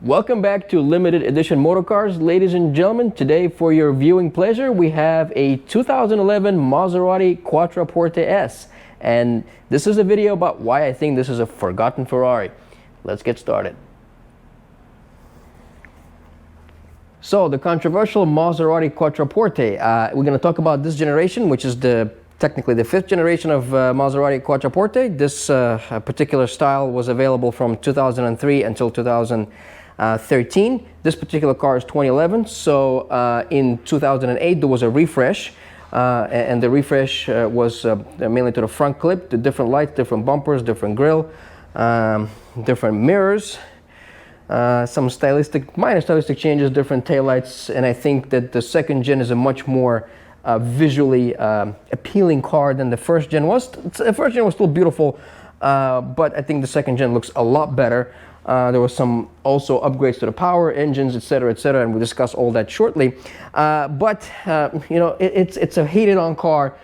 Welcome back to Limited Edition Motorcars, ladies and gentlemen. Today, for your viewing pleasure, we have a 2011 Maserati Quattroporte S. And this is a video about why I think this is a forgotten Ferrari. Let's get started. So, the controversial Maserati Quattroporte. We're going to talk about this generation, which is technically the fifth generation of Maserati Quattroporte. This particular style was available from 2003 until 2013. This particular car is 2011. So in 2008 there was a refresh, and the refresh was mainly to the front clip, the different lights, different bumpers, different grille, different mirrors, some minor stylistic changes, different taillights, and I think that the second gen is a much more visually appealing car than the first gen was. The first gen was still beautiful, but I think the second gen looks a lot better. There was some also upgrades to the power, engines, etc., and we'll discuss all that shortly. But you know, it's a hated-on car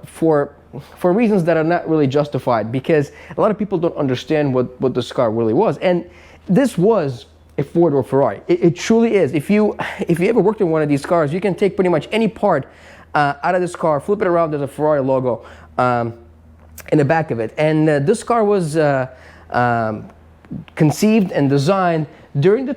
for reasons that are not really justified, because a lot of people don't understand what this car really was. And this was a four-door Ferrari. It truly is. If you ever worked in one of these cars, you can take pretty much any part out of this car, flip it around, there's a Ferrari logo in the back of it. And this car was conceived and designed during a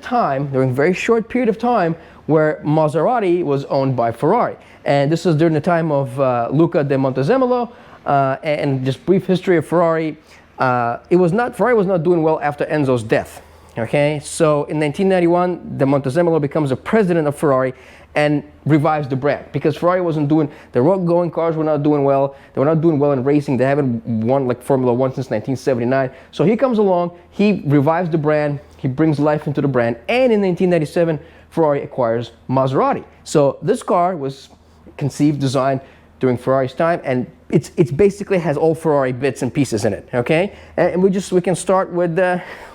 very short period of time where Maserati was owned by Ferrari. And this is during the time of Luca de Montezemolo, and just brief history of Ferrari. Ferrari was not doing well after Enzo's death. Okay, so in 1991, de Montezemolo becomes the president of Ferrari and revives the brand, because Ferrari wasn't doing, the road-going cars were not doing well. They were not doing well in racing. They haven't won like Formula One since 1979. So he comes along, he revives the brand, he brings life into the brand, and in 1997, Ferrari acquires Maserati. So this car was conceived, designed during Ferrari's time, and it's basically has all Ferrari bits and pieces in it. Okay, and we can start with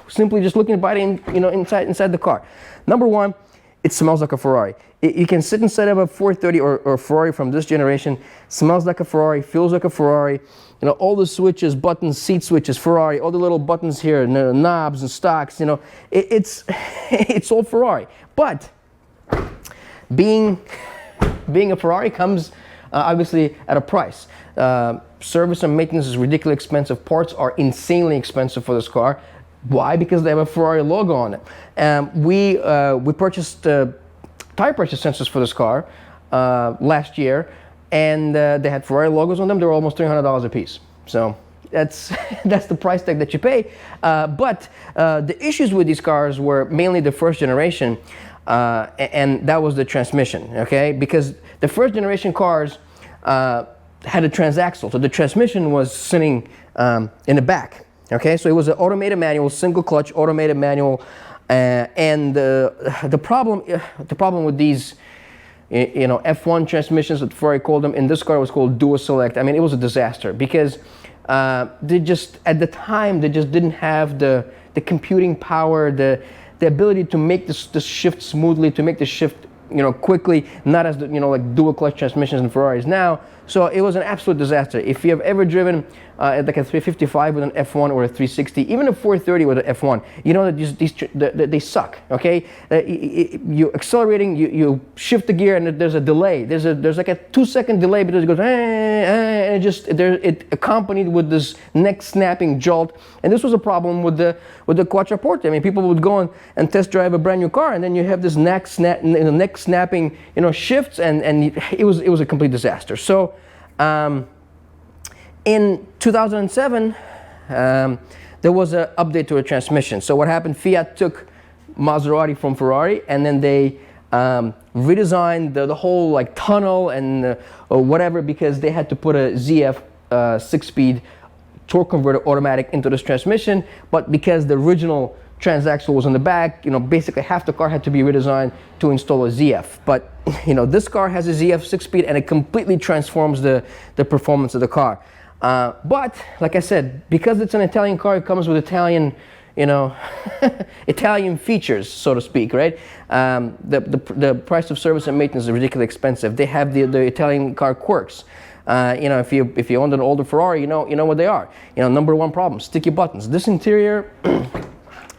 simply just looking at it, inside the car. Number one, it smells like a Ferrari. You can sit inside of a 430 or Ferrari from this generation. Smells like a Ferrari, feels like a Ferrari. You know, all the switches, buttons, seat switches, Ferrari. All the little buttons here, knobs and stocks. You know, it's all Ferrari. But being a Ferrari comes obviously at a price. Service and maintenance is ridiculously expensive. Parts are insanely expensive for this car. Why? Because they have a Ferrari logo on it. We purchased tire pressure sensors for this car last year, and they had Ferrari logos on them. They were almost $300 a piece. So that's the price tag that you pay. But the issues with these cars were mainly the first generation, and that was the transmission. Okay, because the first generation cars had a transaxle, so the transmission was sitting in the back. Okay, so it was an automated manual, single clutch automated manual, and the problem with these, F1 transmissions, that Ferrari called them, in this car it was called dual select. I mean, it was a disaster, because they just, at the time, they just didn't have the computing power, the ability to make the shift smoothly, to make the shift quickly, not as like dual clutch transmissions in Ferraris now. So it was an absolute disaster. If you have ever driven like a 355 with an F1 or a 360, even a 430 with an F1, you know that they suck. Okay, you're accelerating, you shift the gear, and there's a delay. There's like a 2-second delay, because it goes and it accompanied with this neck snapping jolt. And this was a problem with the Quattroporte. I mean, people would go and test drive a brand new car, and then you have this neck snapping shifts, and it was a complete disaster. So in 2007, there was an update to a transmission. So what happened? Fiat took Maserati from Ferrari, and then they redesigned the whole like tunnel and or whatever, because they had to put a ZF 6-speed torque converter automatic into this transmission. But because the original transaxle was on the back, basically half the car had to be redesigned to install a ZF. But this car has a ZF 6-speed, and it completely transforms the performance of the car. But like I said, because it's an Italian car, it comes with Italian, Italian features, so to speak, right? The price of service and maintenance is ridiculously expensive. They have the Italian car quirks. If you owned an older Ferrari, you know what they are. Number one problem: sticky buttons. This interior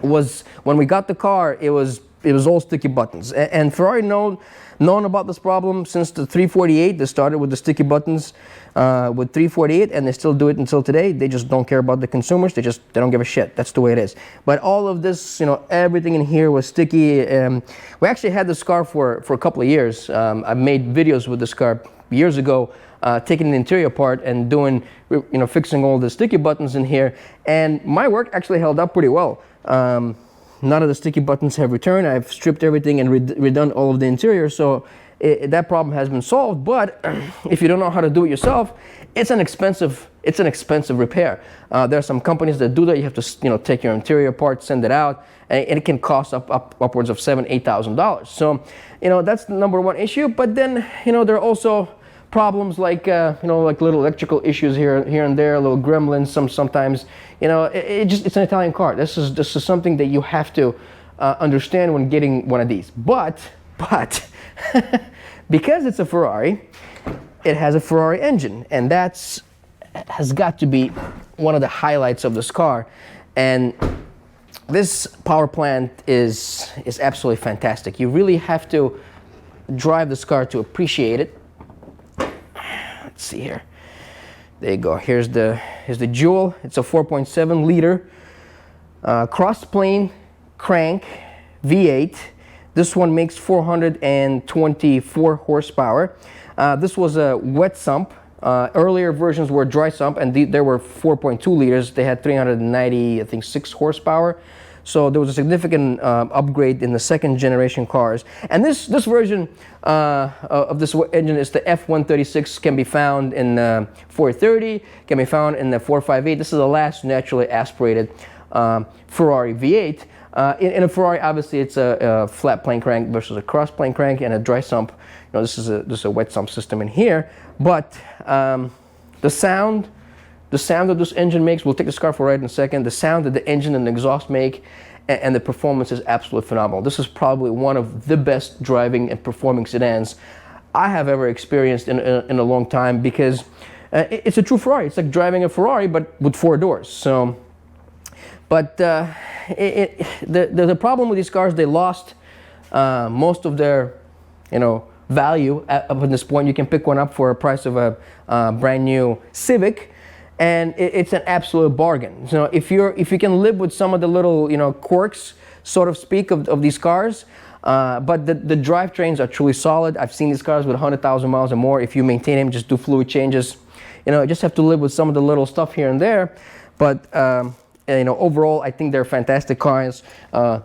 was, when we got the car, it was all sticky buttons. And Ferrari known about this problem since the 348. They started with the sticky buttons with 348, and they still do it until today. They just don't care about the consumers. They don't give a shit. That's the way it is. But all of this, everything in here was sticky. We actually had this car for a couple of years. I made videos with this car years ago, taking the interior apart and doing, fixing all the sticky buttons in here. And my work actually held up pretty well. None of the sticky buttons have returned. I've stripped everything and redone all of the interior, so that problem has been solved. But if you don't know how to do it yourself, it's an expensive repair. There are some companies that do that. You have to take your interior apart, send it out, and it can cost upwards of $7,000-8,000. So that's the number one issue. But then there are also problems like like little electrical issues here and there, little gremlins. Sometimes it's an Italian car. This is something that you have to understand when getting one of these. But because it's a Ferrari, it has a Ferrari engine, and has got to be one of the highlights of this car. And this power plant is absolutely fantastic. You really have to drive this car to appreciate it. Let's see here. There you go. Here's the Jewel. It's a 4.7 liter cross-plane crank V8. This one makes 424 horsepower. This was a wet sump. Earlier versions were dry sump, and they were 4.2 liters. They had 396 horsepower. So there was a significant upgrade in the second generation cars. And this version of this engine is the F136, can be found in 430, can be found in the 458. This is the last naturally aspirated Ferrari V8. In a Ferrari, obviously, it's a flat plane crank versus a cross plane crank and a dry sump. This is a wet sump system in here. But the sound that this engine makes, we'll take this car for a ride in a second. The sound that the engine and the exhaust make, and the performance is absolutely phenomenal. This is probably one of the best driving and performing sedans I have ever experienced in a long time, because it's a true Ferrari. It's like driving a Ferrari, but with 4 doors. So, but the problem with these cars, they lost most of their, value up at this point. You can pick one up for a price of a brand new Civic, and it's an absolute bargain. So if you can live with some of the little quirks, so to speak, of these cars, but the drivetrains are truly solid. I've seen these cars with 100,000 miles or more. If you maintain them, just do fluid changes, you just have to live with some of the little stuff here and there. But overall, I think they're fantastic cars,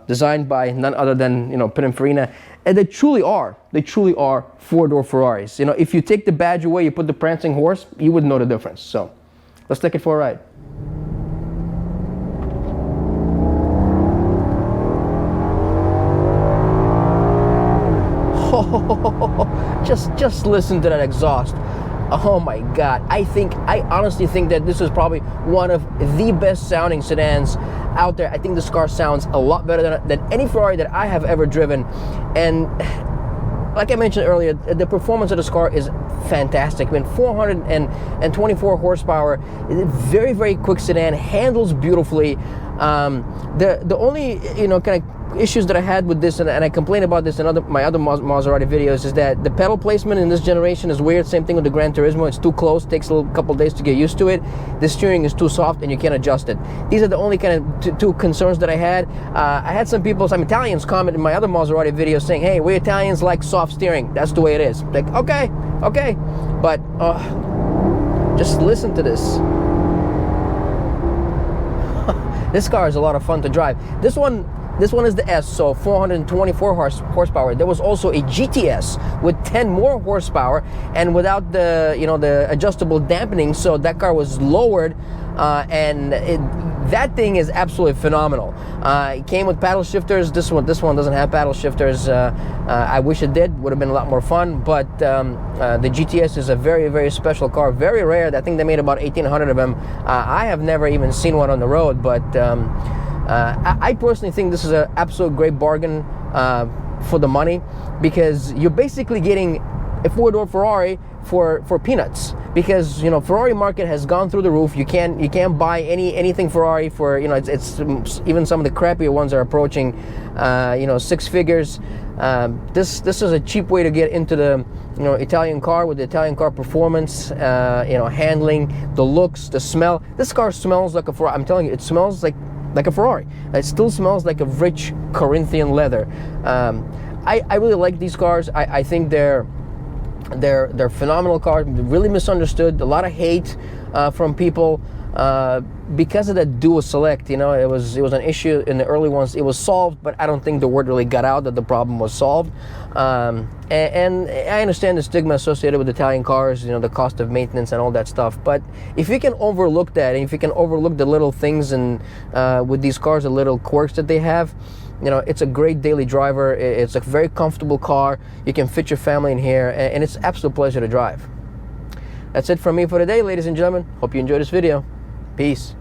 designed by none other than Pininfarina, and they truly are 4-door Ferraris. If you take the badge away, you put the prancing horse, you would know the difference. So let's take it for a ride. Just listen to that exhaust. Oh my God. I honestly think that this is probably one of the best sounding sedans out there. I think this car sounds a lot better than any Ferrari that I have ever driven. And like I mentioned earlier, the performance of this car is fantastic. 424 horsepower, very, very quick sedan, handles beautifully. The only, kind of issues that I had with this, and I complained about this in my other Maserati videos, is that the pedal placement in this generation is weird. Same thing with the Gran Turismo. It's too close, takes a couple days to get used to it. The steering is too soft and you can't adjust it. These are the only kind of two concerns that I had. I had some Italians comment in my other Maserati videos saying, hey, we Italians like soft steering. That's the way it is. Like, okay, but just listen to this. This car is a lot of fun to drive. This one is the S, so 424 horsepower. There was also a GTS with 10 more horsepower, and without the the adjustable dampening, so that car was lowered, and that thing is absolutely phenomenal. It came with paddle shifters. This one doesn't have paddle shifters. I wish it did. Would have been a lot more fun. But the GTS is a very, very special car. Very rare. I think they made about 1,800 of them. I have never even seen one on the road, but I personally think this is an absolute great bargain for the money, because you're basically getting a four-door Ferrari for peanuts, because, you know, Ferrari market has gone through the roof. You can't buy anything Ferrari for, you know, it's even some of the crappier ones are approaching, you know, six figures. This is a cheap way to get into the, you know, Italian car, with the Italian car performance, you know, handling, the looks, the smell. This car smells like a Ferrari. I'm telling you, it smells like a Ferrari. It still smells like a rich Corinthian leather. I really like these cars. I think they're phenomenal cars. Really misunderstood. A lot of hate from people because of that dual select. You know, it was an issue in the early ones. It was solved, but I don't think the word really got out that the problem was solved. And I understand the stigma associated with Italian cars, you know, the cost of maintenance and all that stuff. But if you can overlook that, and if you can overlook the little things and with these cars, the little quirks that they have, you know, it's a great daily driver. It's a very comfortable car. You can fit your family in here, and it's an absolute pleasure to drive. That's it from me for today, ladies and gentlemen. Hope you enjoyed this video. Peace.